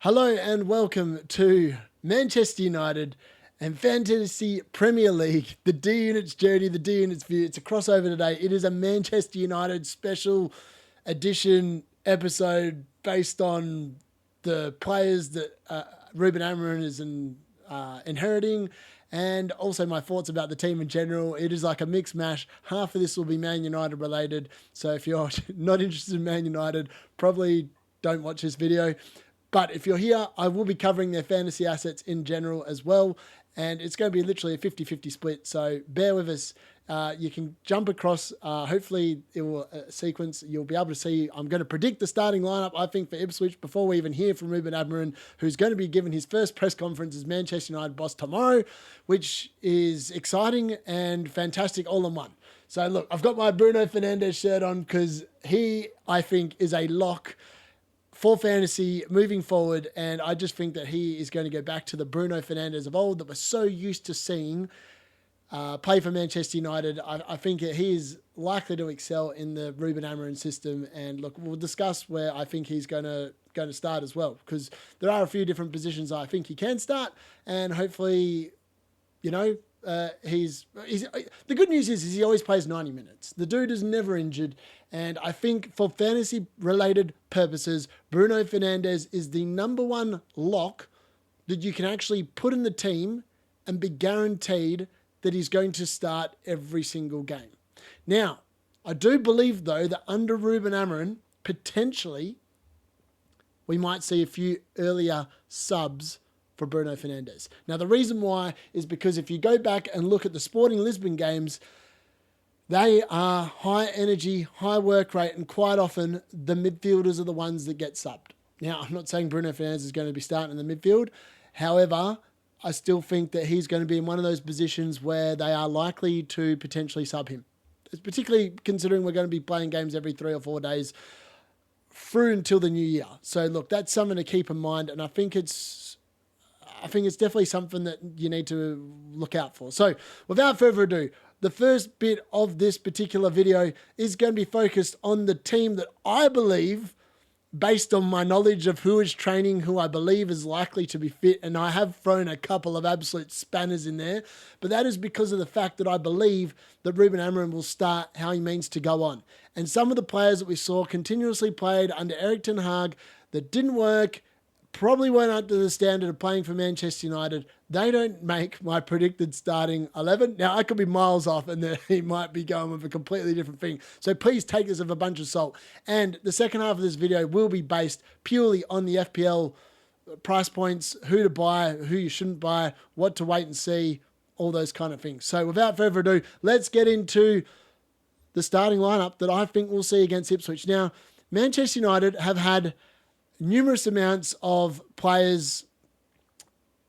Hello and welcome to Manchester United and Fantasy Premier League, the D Unit's journey, the D Unit's view. It's a crossover today. It is a Manchester United special edition episode based on the players that Ruben Amorim is inheriting, and also my thoughts about the team in general. It is like a mixed mash. Half of this will be Man United related. So if you're not interested in Man United, probably don't watch this video. But if you're here, I will be covering their fantasy assets in general as well. And it's going to be literally a 50-50 split. So bear with us. You can jump across. Hopefully it will sequence. You'll be able to see. I'm going to predict the starting lineup, I think, for Ipswich before we even hear from Ruben Amorim, who's going to be given his first press conference as Manchester United boss tomorrow, which is exciting and fantastic all in one. So look, I've got my Bruno Fernandes shirt on because he, I think, is a lock for fantasy moving forward, and I just think that he is going to go back to the Bruno Fernandes of old that we're so used to seeing play for Manchester United. I think he is likely to excel in the Ruben Amorim system, and look, we'll discuss where I think he's going to start as well, because there are a few different positions I think he can start, and hopefully, you know, he's the good news is he always plays 90 minutes. The dude is never injured. And I think for fantasy related purposes, Bruno Fernandes is the number one lock that you can actually put in the team and be guaranteed that he's going to start every single game. Now, I do believe though that under Ruben Amorim, potentially we might see a few earlier subs for Bruno Fernandes. Now, the reason why is because if you go back and look at the Sporting Lisbon games, they are high energy, high work rate, and quite often the midfielders are the ones that get subbed. Now, I'm not saying Bruno Fernandes is going to be starting in the midfield. However, I still think that he's going to be in one of those positions where they are likely to potentially sub him. It's particularly considering we're going to be playing games every 3 or 4 days through until the new year. So look, that's something to keep in mind, and I think it's definitely something that you need to look out for. So without further ado, the first bit of this particular video is going to be focused on the team that I believe, based on my knowledge of who is training, who I believe is likely to be fit, and I have thrown a couple of absolute spanners in there, but that is because of the fact that I believe that Ruben Amorim will start how he means to go on. And some of the players that we saw continuously played under Erik ten Hag that didn't work, probably weren't up to the standard of playing for Manchester United. They don't make my predicted starting 11. Now, I could be miles off and then he might be going with a completely different thing. So please take this with a bunch of salt. And the second half of this video will be based purely on the FPL price points, who to buy, who you shouldn't buy, what to wait and see, all those kind of things. So without further ado, let's get into the starting lineup that I think we'll see against Ipswich. Now, Manchester United have had numerous amounts of players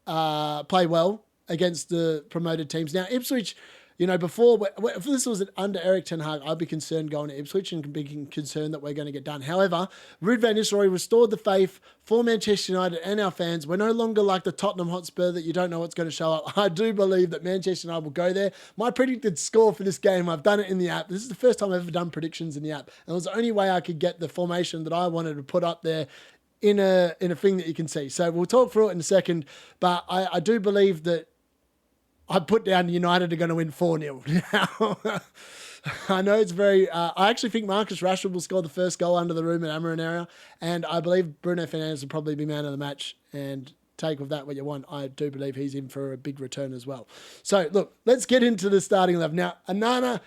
play well against the promoted teams. Now, Ipswich, you know, before, if this was under Erik ten Hag, I'd be concerned going to Ipswich and be concerned that we're going to get done. However, Ruud van Nistelrooy restored the faith for Manchester United and our fans. We're no longer like the Tottenham Hotspur that you don't know what's going to show up. I do believe that Manchester United will go there. My predicted score for this game, I've done it in the app. This is the first time I've ever done predictions in the app. And it was the only way I could get the formation that I wanted to put up there in a thing that you can see. So we'll talk through it in a second, but I do believe that I put down United are going to win 4-0. Now, I know it's very, I actually think Marcus Rashford will score the first goal under the Ruben Amorim era, and I believe Bruno Fernandes will probably be man of the match, and take with that what you want. I do believe he's in for a big return as well. So look, let's get into the starting 11. Now, Onana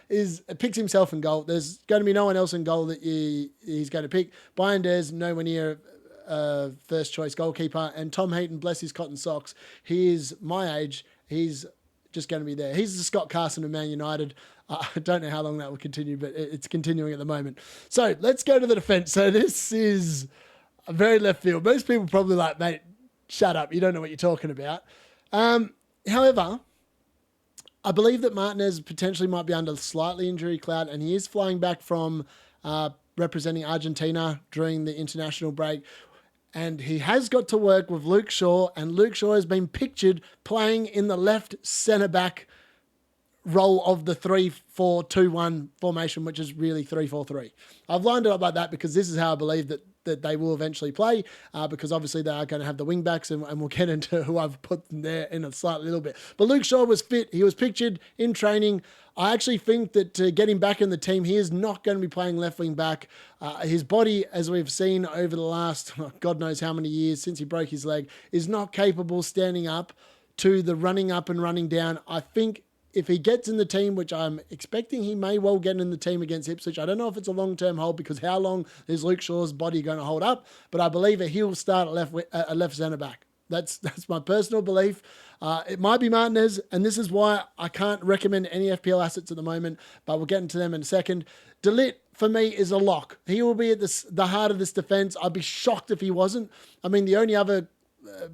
picks himself in goal. There's going to be no one else in goal that he's going to pick. Brian Dare's nowhere near first choice goalkeeper, and Tom Heaton, bless his cotton socks, he is my age. He's just going to be there. He's the Scott Carson of Man United. I don't know how long that will continue, but it's continuing at the moment. So let's go to the defense. So this is a very left field. Most people probably like, mate, shut up. You don't know what you're talking about. However, I believe that Martinez potentially might be under slightly injury cloud, and he is flying back from representing Argentina during the international break. And he has got to work with Luke Shaw, and Luke Shaw has been pictured playing in the left centre-back role of the 3-4-2-1 formation, which is really 3-4-3. I've lined it up like that because this is how I believe that that they will eventually play because obviously they are going to have the wing backs, and we'll get into who I've put them there in a slight little bit. But Luke Shaw was fit. He was pictured in training. I actually think that to get him back in the team, he is not going to be playing left wing back. His body, as we've seen over the last, God knows how many years since he broke his leg, is not capable standing up to the running up and running down. I think if he gets in the team, which I'm expecting he may well get in the team against Ipswich, I don't know if it's a long-term hold because how long is Luke Shaw's body going to hold up? But I believe that he'll start at left centre back. That's my personal belief. It might be Martinez, and this is why I can't recommend any FPL assets at the moment, but we'll get into them in a second. De Ligt, for me, is a lock. He will be at the heart of this defence. I'd be shocked if he wasn't. I mean, the only other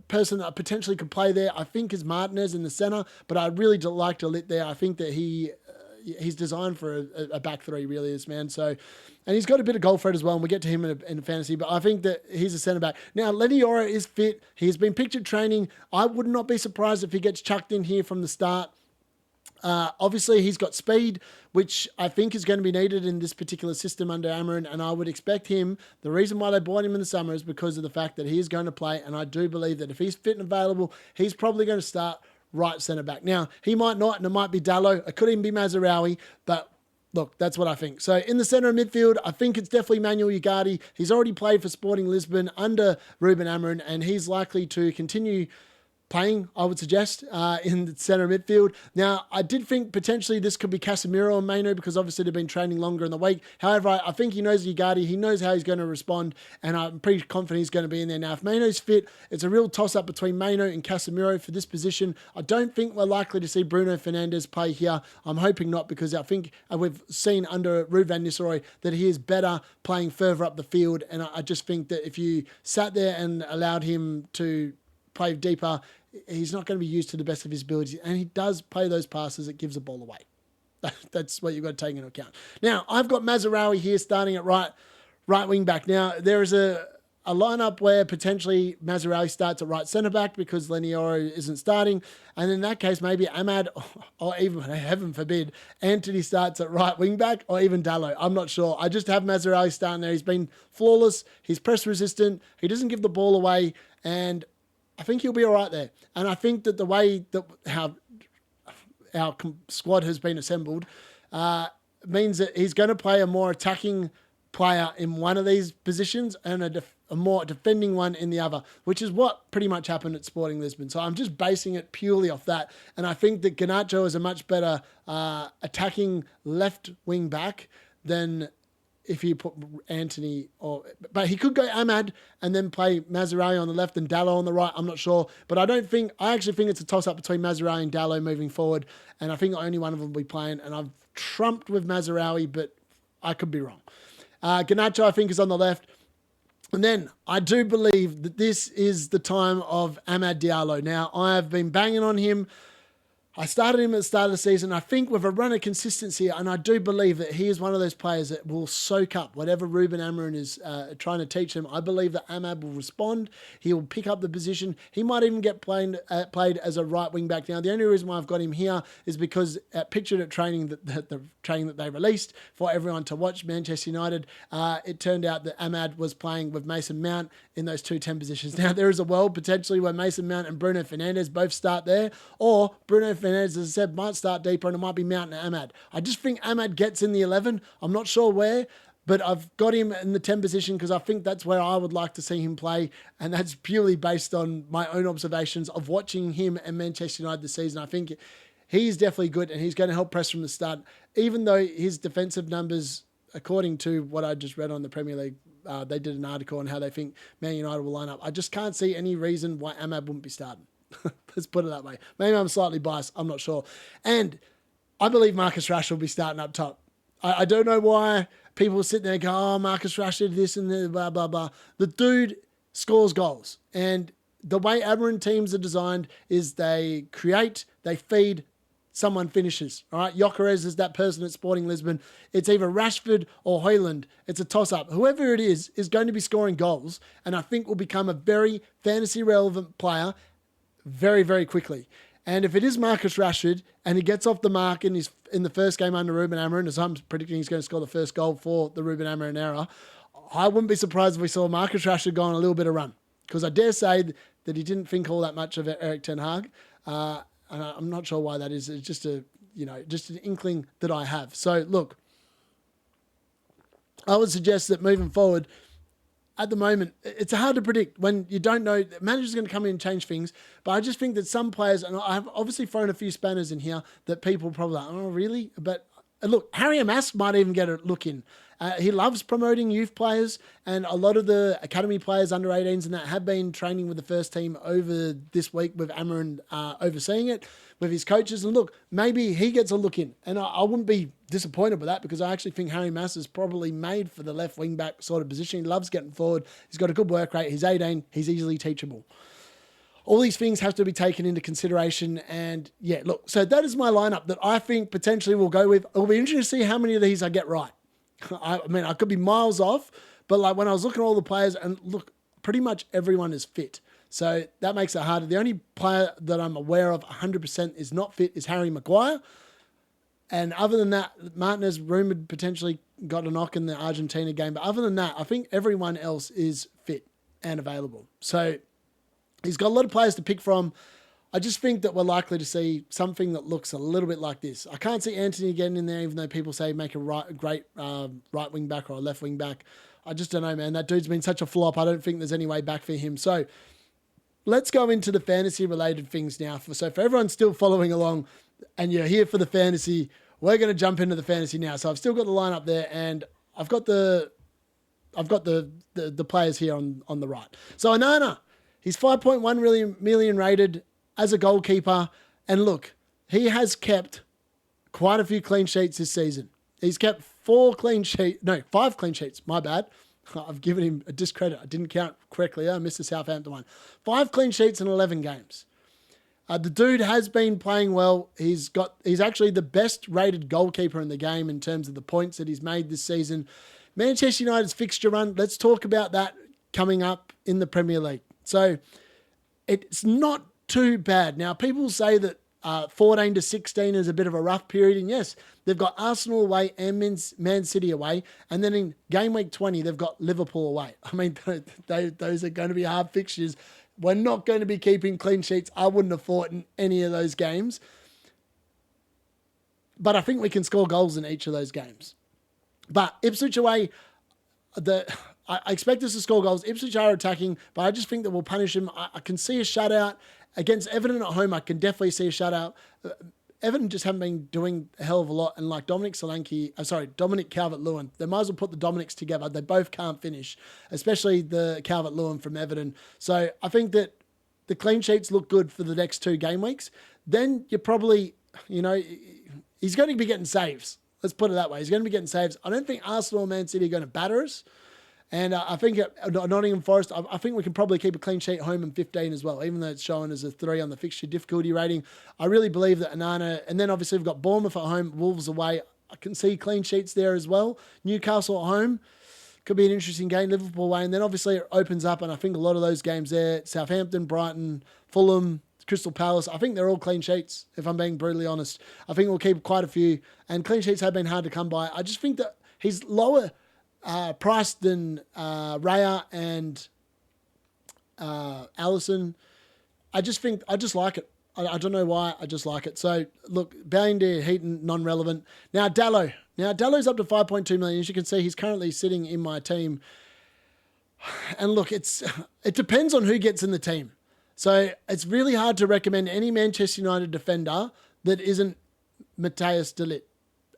person that potentially could play there, I think, is Martinez in the centre, but I'd really like De Ligt there. I think that he's designed for a back three, really, this man. So, and he's got a bit of goal threat as well, and we'll get to him in fantasy, but I think that he's a centre-back. Now, Lenny Yoro is fit. He's been pictured training. I would not be surprised if he gets chucked in here from the start. Obviously, he's got speed, which I think is going to be needed in this particular system under Amorim, and I would expect him, the reason why they bought him in the summer is because of the fact that he is going to play, and I do believe that if he's fit and available, he's probably going to start right centre-back. Now, he might not, and it might be Dallo. It could even be Mazraoui, but look, that's what I think. So in the centre of midfield, I think it's definitely Manuel Ugarte. He's already played for Sporting Lisbon under Ruben Amorim, and he's likely to continue playing, I would suggest, in the centre midfield. Now, I did think potentially this could be Casemiro and Maino because obviously they've been training longer in the week. However, I think he knows Ugarte. He knows how he's going to respond, and I'm pretty confident he's going to be in there. Now, if Maino's fit, it's a real toss-up between Maino and Casemiro for this position. I don't think we're likely to see Bruno Fernandes play here. I'm hoping not because I think we've seen under Ruud van Nistelrooy that he is better playing further up the field, and I just think that if you sat there and allowed him to play deeper, he's not going to be used to the best of his abilities, and he does play those passes that gives the ball away. That's what you've got to take into account. Now, I've got Mazraoui here starting at right wing back. Now, there is a lineup where potentially Mazraoui starts at right centre back because Lenny Yoro isn't starting, and in that case, maybe Ahmad, or even, heaven forbid, Anthony starts at right wing back, or even Dallo. I'm not sure. I just have Mazraoui starting there. He's been flawless. He's press resistant. He doesn't give the ball away, and I think he'll be all right there. And I think that the way that how our squad has been assembled means that he's going to play a more attacking player in one of these positions and a more defending one in the other, which is what pretty much happened at Sporting Lisbon. So I'm just basing it purely off that. And I think that Garnacho is a much better attacking left wing back than if you put Anthony, but he could go Ahmad and then play Mazraoui on the left and Dallo on the right. I'm not sure, but I actually think it's a toss up between Mazraoui and Dallo moving forward. And I think only one of them will be playing, and I've trumped with Mazraoui, but I could be wrong. Garnacho, I think, is on the left. And then I do believe that this is the time of Amad Diallo. Now, I have been banging on him. I started him at the start of the season. I think with a run of consistency, and I do believe that he is one of those players that will soak up whatever Ruben Amorim is trying to teach him. I believe that Ahmad will respond. He will pick up the position. He might even get played as a right wing back. Now, the only reason why I've got him here is because pictured at training, the training that they released for everyone to watch Manchester United, it turned out that Ahmad was playing with Mason Mount in those 2-10 positions. Now, there is a world potentially where Mason Mount and Bruno Fernandes both start there, or Bruno Fernandes, as I said, might start deeper and it might be Mount and Ahmad. I just think Ahmad gets in the 11. I'm not sure where, but I've got him in the 10 position because I think that's where I would like to see him play, and that's purely based on my own observations of watching him and Manchester United this season. I think he's definitely good and he's going to help press from the start, even though his defensive numbers, according to what I just read on the Premier League, they did an article on how they think Man United will line up. I just can't see any reason why Ahmad wouldn't be starting. Let's put it that way. Maybe I'm slightly biased. I'm not sure. And I believe Marcus Rashford will be starting up top. I don't know why people sit there and go, oh, Marcus Rashford, this and that, blah, blah, blah. The dude scores goals. And the way Amorim teams are designed is they create, they feed, someone finishes. All right, Gyökeres is that person at Sporting Lisbon. It's either Rashford or Højlund. It's a toss-up. Whoever it is going to be scoring goals, and I think will become a very fantasy-relevant player very, very quickly. And if it is Marcus Rashford and he gets off the mark in the first game under Ruben Amorim, as I'm predicting he's going to score the first goal for the Ruben Amorim era, I wouldn't be surprised if we saw Marcus Rashford go on a little bit of run, because I dare say that he didn't think all that much of Eric Ten Hag. And I'm not sure why that is. It's just just an inkling that I have. So look, I would suggest that moving forward, at the moment, it's hard to predict when you don't know. The manager's going to come in and change things. But I just think that some players, and I've obviously thrown a few spanners in here that people probably like, oh, really? But look, Harry Amass might even get a look in. He loves promoting youth players, and a lot of the academy players under 18s and that have been training with the first team over this week with Amorim overseeing it with his coaches. And look, maybe he gets a look in, and I wouldn't be disappointed with that, because I actually think Harry Amass is probably made for the left wing back sort of position. He loves getting forward. He's got a good work rate. He's 18. He's easily teachable. All these things have to be taken into consideration. And yeah, look, so that is my lineup that I think potentially we'll go with. It'll be interesting to see how many of these I get right. I mean, I could be miles off, but like when I was looking at all the players, and look, pretty much everyone is fit. So that makes it harder. The only player that I'm aware of 100% is not fit is Harry Maguire. And other than that, Martinez rumoured potentially got a knock in the Argentina game. But other than that, I think everyone else is fit and available. So he's got a lot of players to pick from. I just think that we're likely to see something that looks a little bit like this. I can't see Anthony getting in there, even though people say make a great right wing back or a left wing back. I just don't know, man. That dude's been such a flop. I don't think there's any way back for him. So let's go into the fantasy related things now. So for everyone still following along and you're here for the fantasy, we're going to jump into the fantasy now. So I've still got the lineup there, and I've got the players here on the right. So Onana, he's 5.1 million rated as a goalkeeper. And look, he has kept quite a few clean sheets this season. He's kept 5 clean sheets. My bad. I've given him a discredit. I didn't count correctly. I missed the Southampton one. 5 clean sheets in 11 games. The dude has been playing well. He's actually the best rated goalkeeper in the game in terms of the points that he's made this season. Manchester United's fixture run, let's talk about that coming up in the Premier League. So it's not too bad. Now, people say that 14 to 16 is a bit of a rough period. And yes, they've got Arsenal away and Man City away. And then in game week 20, they've got Liverpool away. I mean, those are going to be hard fixtures. We're not going to be keeping clean sheets. I wouldn't have fought in any of those games. But I think we can score goals in each of those games. But Ipswich away, I expect us to score goals. Ipswich are attacking, but I just think that we'll punish them. I can see a shutout. Against Everton at home, I can definitely see a shutout. Everton just haven't been doing a hell of a lot. And like Dominic Calvert-Lewin, they might as well put the Dominics together. They both can't finish, especially the Calvert-Lewin from Everton. So I think that the clean sheets look good for the next 2 game weeks. Then you're probably, he's going to be getting saves. Let's put it that way. He's going to be getting saves. I don't think Arsenal or Man City are going to batter us. And I think at Nottingham Forest, I think we can probably keep a clean sheet home in 15 as well, even though it's showing as a 3 on the fixture difficulty rating. I really believe that Onana, and then obviously we've got Bournemouth at home, Wolves away. I can see clean sheets there as well. Newcastle at home, could be an interesting game. Liverpool away, and then obviously it opens up, and I think a lot of those games there, Southampton, Brighton, Fulham, Crystal Palace, I think they're all clean sheets, if I'm being brutally honest. I think we'll keep quite a few, and clean sheets have been hard to come by. I just think that he's lower priced than Raya and Allison. I just like it. I don't know why. I just like it. So look, Ballinger, Heaton, non-relevant. Now Dallo's up to 5.2 million. As you can see, he's currently sitting in my team. And look, it depends on who gets in the team. So it's really hard to recommend any Manchester United defender that isn't Matthias de Ligt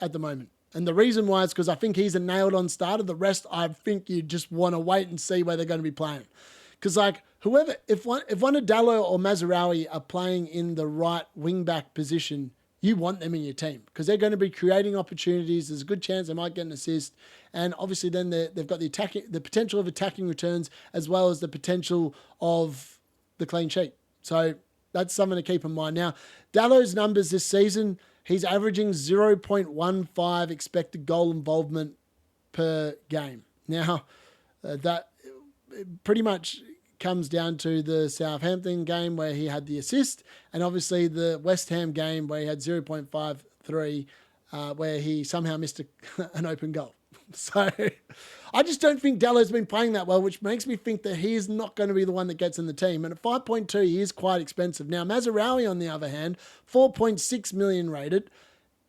at the moment. And the reason why is because I think he's a nailed-on starter. The rest, I think you just want to wait and see where they're going to be playing. Because, like, if one of Dallo or Mazraoui are playing in the right wing-back position, you want them in your team because they're going to be creating opportunities. There's a good chance they might get an assist. And obviously then they've got the potential of attacking returns as well as the potential of the clean sheet. So that's something to keep in mind. Now, Dallo's numbers this season, he's averaging 0.15 expected goal involvement per game. Now, that pretty much comes down to the Southampton game where he had the assist, and obviously the West Ham game where he had 0.53, where he somehow missed an open goal. So I just don't think Dalot's been playing that well, which makes me think that he is not going to be the one that gets in the team. And at 5.2, he is quite expensive. Now, Mazraoui, on the other hand, 4.6 million rated.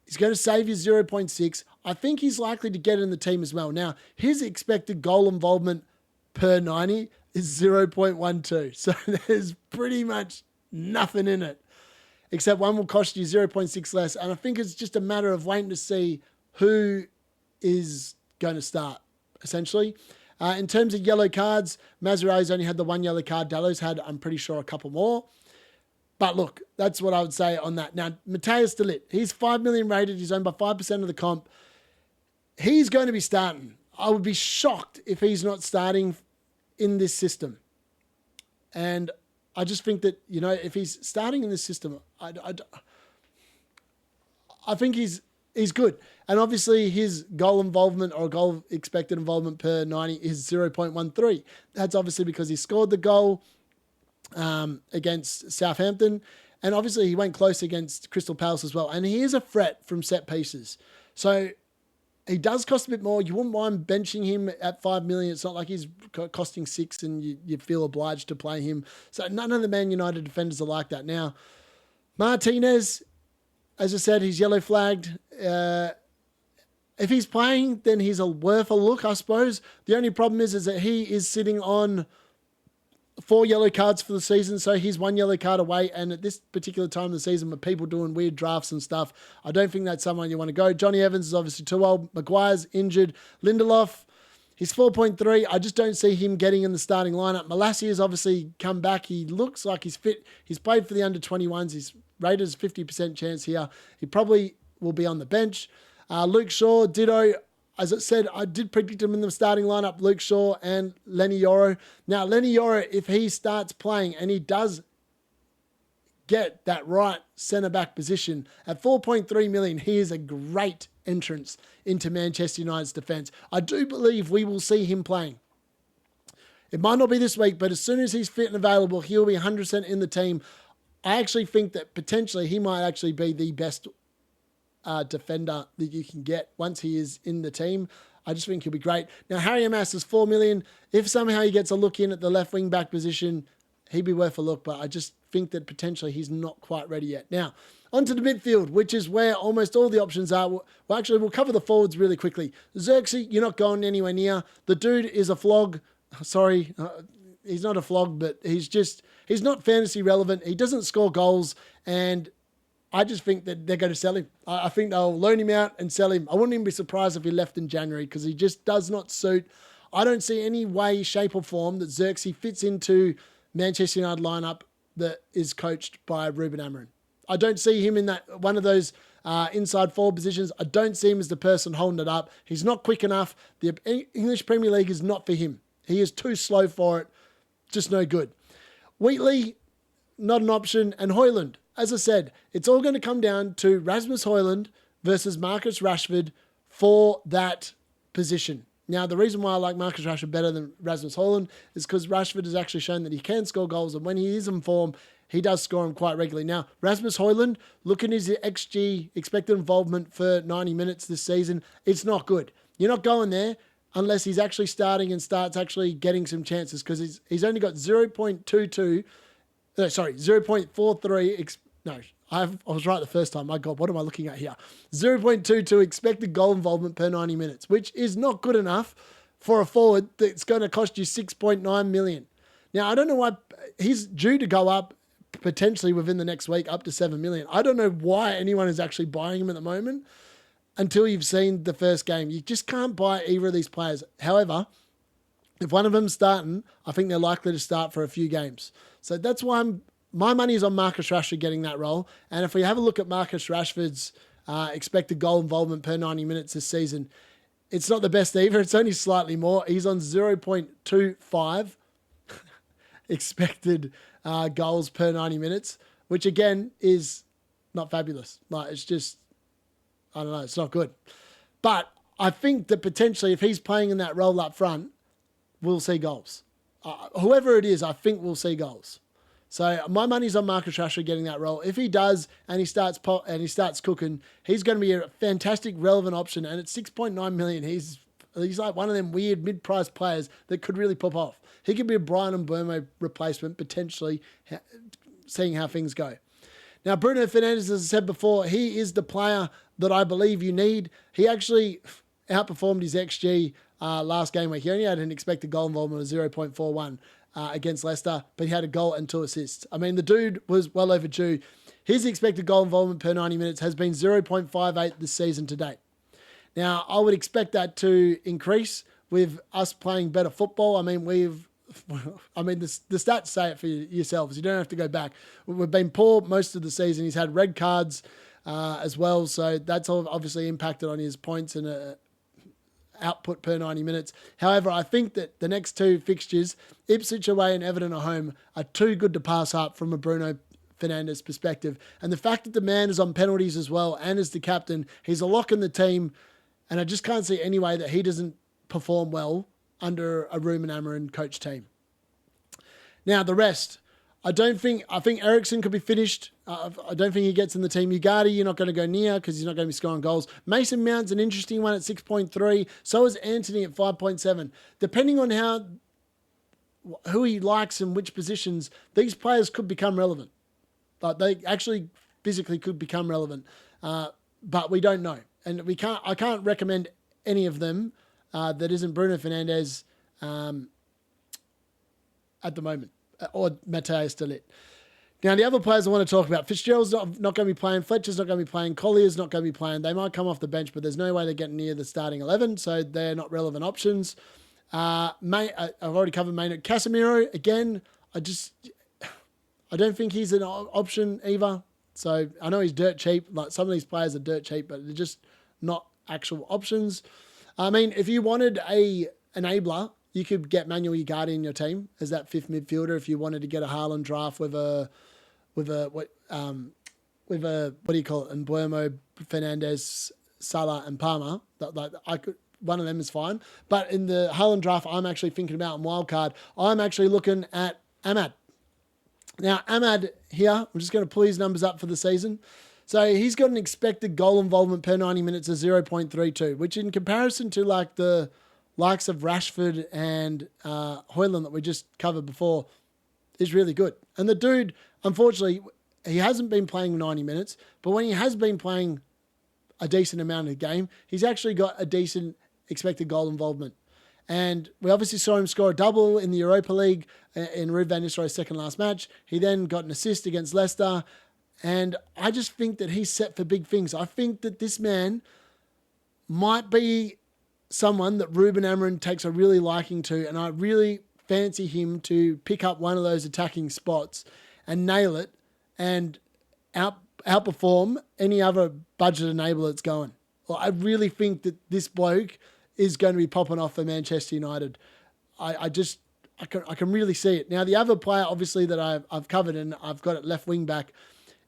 He's going to save you 0.6. I think he's likely to get in the team as well. Now, his expected goal involvement per 90 is 0.12. So there's pretty much nothing in it, except one will cost you 0.6 less. And I think it's just a matter of waiting to see who is going to start, essentially. In terms of yellow cards, Mazraoui's only had the one yellow card. Dalot's had, I'm pretty sure, a couple more. But look, that's what I would say on that. Now, Matthias de Ligt, he's 5 million rated. He's owned by 5% of the comp. He's going to be starting. I would be shocked if he's not starting in this system. And I just think that, if he's starting in this system, I think he's good. And obviously his goal involvement or goal expected involvement per 90 is 0.13. That's obviously because he scored the goal against Southampton. And obviously he went close against Crystal Palace as well. And he is a threat from set pieces. So he does cost a bit more. You wouldn't mind benching him at 5 million. It's not like he's costing 6 and you feel obliged to play him. So none of the Man United defenders are like that. Now, Martinez, as I said, he's yellow flagged. If he's playing, then he's worth a look, I suppose. The only problem is that he is sitting on 4 yellow cards for the season, so he's 1 yellow card away. And at this particular time of the season, with people doing weird drafts and stuff, I don't think that's someone you want to go. Johnny Evans is obviously too old. Maguire's injured. Lindelof, he's 4.3. I just don't see him getting in the starting lineup. Malassi has obviously come back. He looks like he's fit. He's played for the under-21s. He's rated as 50% chance here. He probably will be on the bench. Luke Shaw, ditto. As I said, I did predict him in the starting lineup, Luke Shaw and Lenny Yoro. Now, Lenny Yoro, if he starts playing and he does get that right centre-back position, at 4.3 million, he is a great entrance into Manchester United's defence. I do believe we will see him playing. It might not be this week, but as soon as he's fit and available, he'll be 100% in the team. I actually think that potentially he might actually be the best defender that you can get once he is in the team. I just think he'll be great. Now, Harry Amass is 4 million. If somehow he gets a look in at the left wing back position, he'd be worth a look, but I just think that potentially he's not quite ready yet. Now, onto the midfield, which is where almost all the options are. Well, actually, we'll cover the forwards really quickly. Xerxes, you're not going anywhere near. The dude is a flog. Sorry, he's not a flog, but he's not fantasy relevant. He doesn't score goals, and I just think that they're going to sell him. I think they'll loan him out and sell him. I wouldn't even be surprised if he left in January because he just does not suit. I don't see any way, shape or form that Xerxes fits into Manchester United lineup that is coached by Ruben Amorim. I don't see him in that one of those inside forward positions. I don't see him as the person holding it up. He's not quick enough. The English Premier League is not for him. He is too slow for it. Just no good. Wheatley, not an option. And Højlund. As I said, it's all going to come down to Rasmus Højlund versus Marcus Rashford for that position. Now, the reason why I like Marcus Rashford better than Rasmus Højlund is because Rashford has actually shown that he can score goals, and when he is in form, he does score them quite regularly. Now, Rasmus Højlund, look at his XG, expected involvement for 90 minutes this season. It's not good. You're not going there unless he's actually starting and starts actually getting some chances because he's only got 0.43. No, I was right the first time. My God, what am I looking at here? 0.22 expected goal involvement per 90 minutes, which is not good enough for a forward that's going to cost you 6.9 million. Now, I don't know why he's due to go up potentially within the next week up to 7 million. I don't know why anyone is actually buying him at the moment until you've seen the first game. You just can't buy either of these players. However, if one of them's starting, I think they're likely to start for a few games. So that's why my money is on Marcus Rashford getting that role. And if we have a look at Marcus Rashford's expected goal involvement per 90 minutes this season, it's not the best either. It's only slightly more. He's on 0.25 expected goals per 90 minutes, which again is not fabulous. Like, it's just, I don't know, it's not good. But I think that potentially if he's playing in that role up front, we'll see goals. Whoever it is, I think we'll see goals. So my money's on Marcus Rashford getting that role. If he does and he starts cooking, he's going to be a fantastic relevant option. And at 6.9 million, he's He's like one of them weird mid-price players that could really pop off. He could be a Brian and Burmo replacement, potentially, seeing how things go. Now, Bruno Fernandes, as I said before, he is the player that I believe you need. He actually outperformed his XG last game week. He only had an expected goal involvement of 0.41 against Leicester, but he had a goal and 2 assists. I mean, the dude was well overdue. His expected goal involvement per 90 minutes has been 0.58 this season to date. Now, I would expect that to increase with us playing better football. I mean, the stats say it for yourselves. You don't have to go back. We've been poor most of the season. He's had red cards as well, so that's obviously impacted on his points and output per 90 minutes. However, I think that the next 2 fixtures, Ipswich away and Everton at home, are too good to pass up from a Bruno Fernandes perspective. And the fact that the man is on penalties as well and is the captain, he's a lock in the team, and I just can't see any way that he doesn't perform well under a Ruben Amorim coach team. Now, the rest, I think Eriksen could be finished. I don't think he gets in the team. Ugarte, you're not going to go near because he's not going to be scoring goals. Mason Mount's an interesting one at 6.3. So is Anthony at 5.7. Depending on who he likes and which positions, these players could become relevant. But they actually physically could become relevant. But we don't know. And I can't recommend any of them that isn't Bruno Fernandes at the moment, or Matthias de Ligt. Now, the other players I want to talk about, Fitzgerald's not going to be playing, Fletcher's not going to be playing, Collier's not going to be playing. They might come off the bench, but there's no way they're getting near the starting 11, so they're not relevant options. I've already covered Maynard. Casemiro, again, I don't think he's an option either. So I know he's dirt cheap. Like some of these players are dirt cheap, but they're just not actual options. I mean, if you wanted a enabler, you could get Manuel Ugarte in your team as that 5th midfielder. If you wanted to get a Haaland draft with a what do you call it? Mbeumo, Fernandes, Salah, and Palmer. One of them is fine. But in the Haaland draft, I'm actually thinking about in wildcard. I'm actually looking at Ahmad. Now, Ahmad here, I'm just going to pull his numbers up for the season. So he's got an expected goal involvement per 90 minutes of 0.32, which in comparison to like the likes of Rashford and Højlund that we just covered before is really good. And the dude, unfortunately, he hasn't been playing 90 minutes, but when he has been playing a decent amount of the game, he's actually got a decent expected goal involvement. And we obviously saw him score a double in the Europa League in Ruud van Nistelrooy's second last match. He then got an assist against Leicester. And I just think that he's set for big things. I think that this man might be someone that Ruben Amorim takes a really liking to. And I really fancy him to pick up one of those attacking spots and nail it and outperform any other budget enabler that's going. Well, I really think that this bloke is going to be popping off for Manchester United. I can really see it. Now, the other player, obviously, that I've covered and I've got at left wing back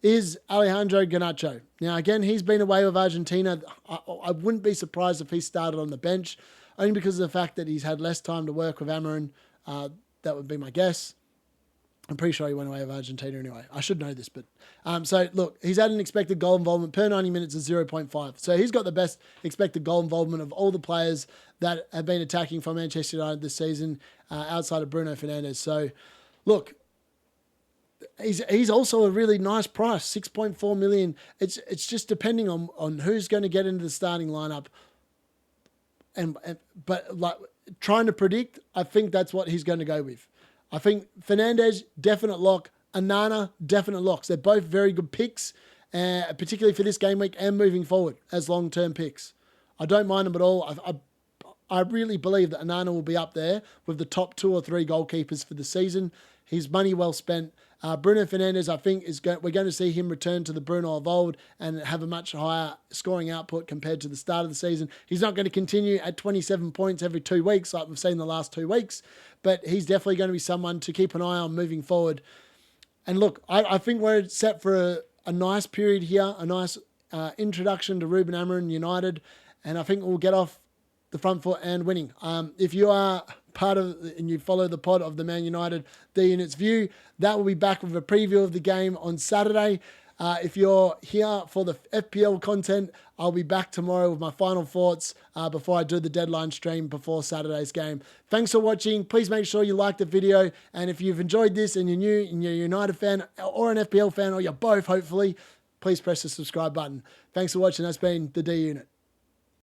is Alejandro Garnacho. Now, again, he's been away with Argentina. I wouldn't be surprised if he started on the bench, only because of the fact that he's had less time to work with Amorim. That would be my guess. I'm pretty sure he went away with Argentina anyway. I should know this, but so look, he's had an expected goal involvement per 90 minutes of 0.5. So he's got the best expected goal involvement of all the players that have been attacking for Manchester United this season, outside of Bruno Fernandes. So look, he's also a really nice price, 6.4 million. It's just depending on who's going to get into the starting lineup. But like trying to predict, I think that's what he's going to go with. I think Fernandes, definite lock. Onana, definite locks. They're both very good picks, particularly for this game week and moving forward as long-term picks. I don't mind them at all. I really believe that Onana will be up there with the top 2 or 3 goalkeepers for the season. His money well spent. Bruno Fernandes, I think, we're going to see him return to the Bruno of old and have a much higher scoring output compared to the start of the season. He's not going to continue at 27 points every 2 weeks like we've seen the last 2 weeks, but he's definitely going to be someone to keep an eye on moving forward. And look, I think we're set for a nice period here, a nice introduction to Ruben Amorim United, and I think we'll get off the front foot and winning. If you are part of and you follow the pod of the Man United, the Unit's View, that will be back with a preview of the game on Saturday. If you're here for the FPL content, I'll be back tomorrow with my final thoughts before I do the deadline stream before Saturday's game. Thanks for watching. Please make sure you like the video. And if you've enjoyed this and you're new and you're a United fan or an FPL fan, or you're both, hopefully, please press the subscribe button. Thanks for watching. That's been the D Unit.